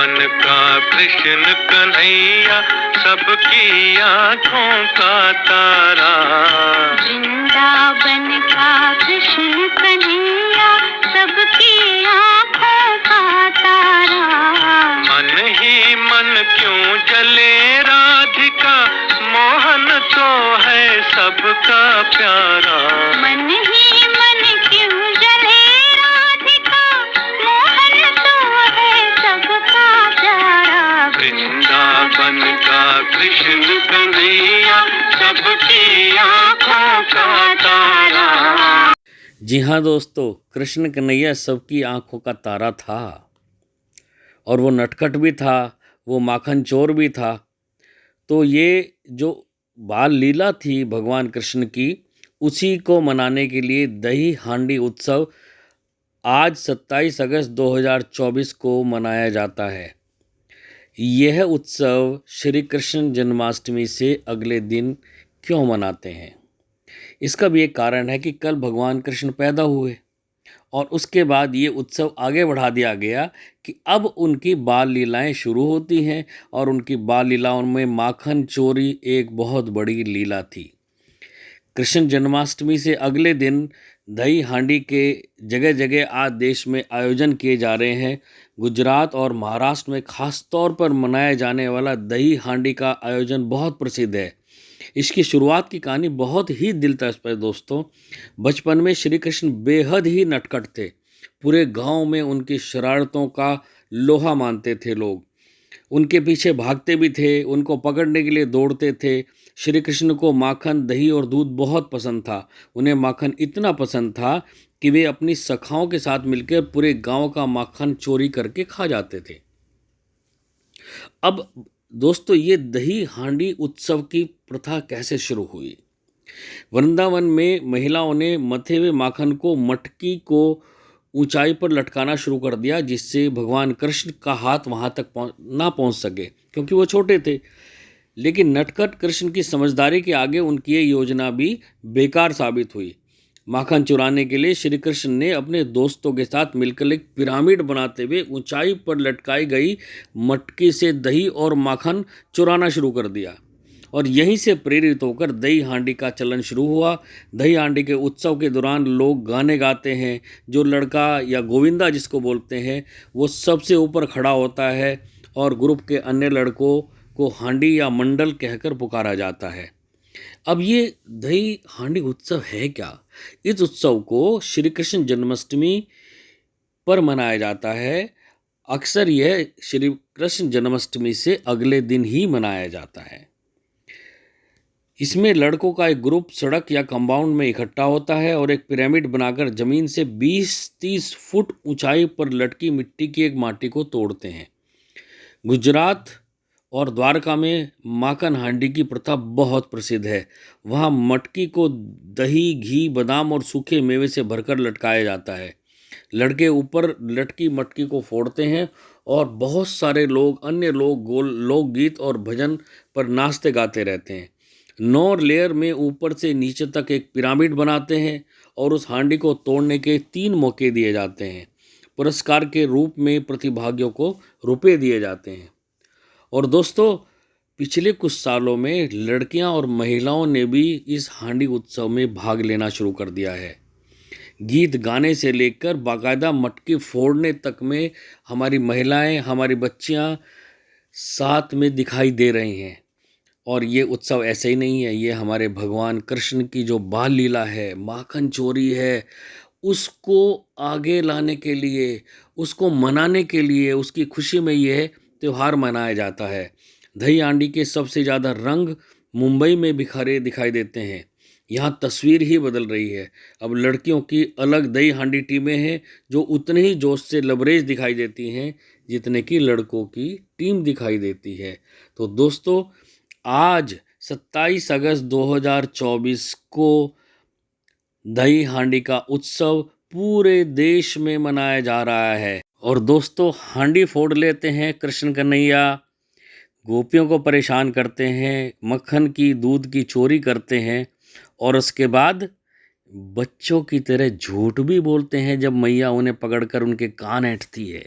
वृंदावन का कृष्ण कन्हैया सबकी आँखों का तारा। वृंदावन का कृष्ण कन्हैया सबकी आँखों का तारा। मन ही मन क्यों जले राधिका, मोहन तो है सबका प्यारा। मन ही मन क्यों जले राधिका, मोहन तो है सबका प्यारा। वृंदावन का कृष्ण कन्हैया सबकी आँखों का तारा। जी हाँ दोस्तों, कृष्ण कन्हैया सबकी आंखों का तारा था और वो नटखट भी था, वो माखन चोर भी था। तो ये जो बाल लीला थी भगवान कृष्ण की, उसी को मनाने के लिए दही हांडी उत्सव आज 27 अगस्त 2024 को मनाया जाता है। यह उत्सव श्री कृष्ण जन्माष्टमी से अगले दिन क्यों मनाते हैं? इसका भी एक कारण है कि कल भगवान कृष्ण पैदा हुए और उसके बाद ये उत्सव आगे बढ़ा दिया गया कि अब उनकी बाल लीलाएं शुरू होती हैं और उनकी बाल लीलाओं में माखन चोरी एक बहुत बड़ी लीला थी। कृष्ण जन्माष्टमी से अगले दिन दही हांडी के जगह जगह आज देश में आयोजन किए जा रहे हैं। गुजरात और महाराष्ट्र में खास तौर पर मनाया जाने वाला दही हांडी का आयोजन बहुत प्रसिद्ध है। इसकी शुरुआत की कहानी बहुत ही दिलचस्प है दोस्तों। बचपन में श्री कृष्ण बेहद ही नटखट थे। पूरे गांव में उनकी शरारतों का लोहा मानते थे लोग। उनके पीछे भागते भी थे, उनको पकड़ने के लिए दौड़ते थे। श्री कृष्ण को माखन, दही और दूध बहुत पसंद था। उन्हें माखन इतना पसंद था कि वे अपनी सखाओं के साथ मिलकर पूरे गांव का माखन चोरी करके खा जाते थे। अब दोस्तों, ये दही हांडी उत्सव की प्रथा कैसे शुरू हुई? वृंदावन में महिलाओं ने मथे हुए माखन को मटकी को ऊंचाई पर लटकाना शुरू कर दिया, जिससे भगवान कृष्ण का हाथ वहां तक ना पहुंच सके, क्योंकि वो छोटे थे। लेकिन नटखट कृष्ण की समझदारी के आगे उनकी ये योजना भी बेकार साबित हुई। माखन चुराने के लिए श्री कृष्ण ने अपने दोस्तों के साथ मिलकर एक पिरामिड बनाते हुए ऊंचाई पर लटकाई गई मटकी से दही और माखन चुराना शुरू कर दिया और यहीं से प्रेरित होकर दही हांडी का चलन शुरू हुआ। दही हांडी के उत्सव के दौरान लोग गाने गाते हैं। जो लड़का या गोविंदा जिसको बोलते हैं, वो सबसे ऊपर खड़ा होता है और ग्रुप के अन्य लड़कों को हांडी या मंडल कहकर पुकारा जाता है। अब ये दही हांडी उत्सव है क्या? इस उत्सव को श्री कृष्ण जन्माष्टमी पर मनाया जाता है। अक्सर यह श्री कृष्ण जन्माष्टमी से अगले दिन ही मनाया जाता है। इसमें लड़कों का एक ग्रुप सड़क या कंपाउंड में इकट्ठा होता है और एक पिरामिड बनाकर जमीन से 20-30 फुट ऊंचाई पर लटकी मिट्टी की एक माटी को तोड़ते हैं। गुजरात और द्वारका में माखन हांडी की प्रथा बहुत प्रसिद्ध है। वहाँ मटकी को दही, घी, बादाम और सूखे मेवे से भरकर लटकाया जाता है। लड़के ऊपर लटकी मटकी को फोड़ते हैं और बहुत सारे लोग, अन्य लोग गोल लोकगीत और भजन पर नाचते गाते रहते हैं। 9 लेयर में ऊपर से नीचे तक एक पिरामिड बनाते हैं और उस हांडी को तोड़ने के 3 मौके दिए जाते हैं। पुरस्कार के रूप में प्रतिभागियों को रुपए दिए जाते हैं। और दोस्तों, पिछले कुछ सालों में लड़कियां और महिलाओं ने भी इस हांडी उत्सव में भाग लेना शुरू कर दिया है। गीत गाने से लेकर बाकायदा मटकी फोड़ने तक में हमारी महिलाएं, हमारी बच्चियां साथ में दिखाई दे रही हैं। और ये उत्सव ऐसे ही नहीं है, ये हमारे भगवान कृष्ण की जो बाल लीला है, माखन चोरी है, उसको आगे लाने के लिए, उसको मनाने के लिए, उसकी खुशी में यह त्यौहार मनाया जाता है। दही हांडी के सबसे ज़्यादा रंग मुंबई में बिखरे दिखाई देते हैं। यहाँ तस्वीर ही बदल रही है। अब लड़कियों की अलग दही हांडी टीमें हैं जो उतने ही जोश से लबरेज दिखाई देती हैं जितने कि लड़कों की टीम दिखाई देती है। तो दोस्तों, आज 27 अगस्त 2024 को दही हांडी का उत्सव पूरे देश में मनाया जा रहा है। और दोस्तों, हांडी फोड़ लेते हैं कृष्ण कन्हैया, गोपियों को परेशान करते हैं, मक्खन की, दूध की चोरी करते हैं और उसके बाद बच्चों की तरह झूठ भी बोलते हैं जब मैया उन्हें पकड़कर उनके कान ऐंठती है।